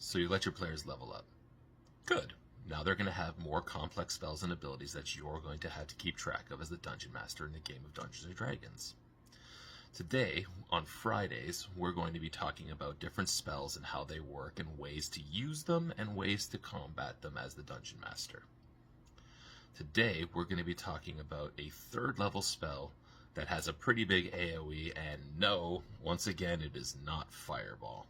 So you let your players level up. Good. Now they're going to have more complex spells and abilities that you're going to have to keep track of as the Dungeon Master in the game of Dungeons & Dragons. Today, on Fridays, we're going to be talking about different spells and how they work and ways to use them and ways to combat them as the Dungeon Master. Today, we're going to be talking about a 3rd level spell that has a pretty big AoE, and no, once again, it is not Fireball.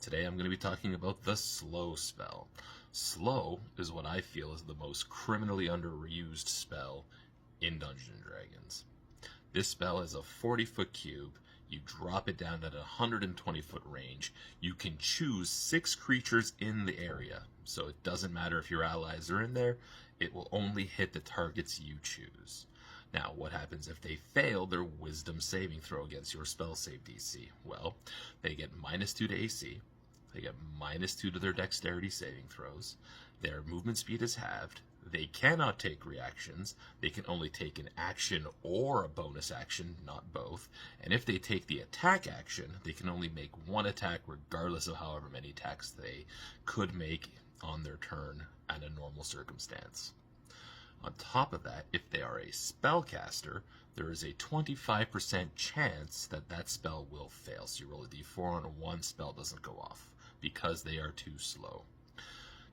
Today I'm going to be talking about the Slow spell. Slow is what I feel is the most criminally underused spell in Dungeons & Dragons. This spell is a 40-foot cube. You drop it down at a 120-foot range. You can choose 6 creatures in the area, so it doesn't matter if your allies are in there. It will only hit the targets you choose. Now, what happens if they fail their wisdom saving throw against your spell save DC? Well, they get -2 to AC, they get -2 to their dexterity saving throws, their movement speed is halved, they cannot take reactions, they can only take an action or a bonus action, not both, and if they take the attack action, they can only make 1 attack regardless of however many attacks they could make on their turn in a normal circumstance. On top of that, if they are a spellcaster, there is a 25% chance that that spell will fail. So you roll a d4 on a 1, spell doesn't go off because they are too slow.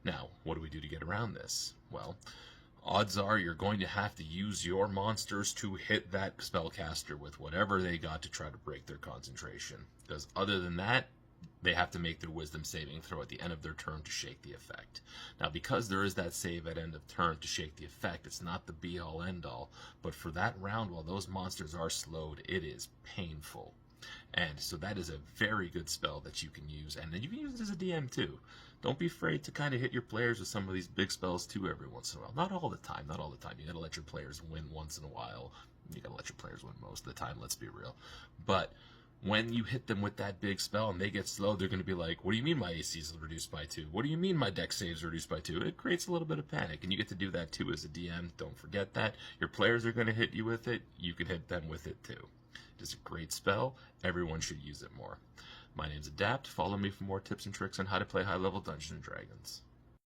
Now, what do we do to get around this? Well, odds are you're going to have to use your monsters to hit that spellcaster with whatever they got to try to break their concentration. Because other than that, they have to make their wisdom saving throw at the end of their turn to shake the effect. Now, because there is that save at end of turn to shake the effect, it's not the be-all, end-all, but for that round, while those monsters are slowed, it is painful. And so that is a very good spell that you can use, and then you can use it as a DM too. Don't be afraid to kind of hit your players with some of these big spells too every once in a while. Not all the time, not all the time. You gotta let your players win once in a while. You gotta let your players win most of the time, let's be real. But when you hit them with that big spell and they get slow, they're going to be like, what do you mean my AC is reduced by 2? What do you mean my dex saves reduced by 2? It creates a little bit of panic, and you get to do that too as a DM. Don't forget that. Your players are going to hit you with it. You can hit them with it too. It is a great spell. Everyone should use it more. My name's Adapt. Follow me for more tips and tricks on how to play high-level Dungeons & Dragons.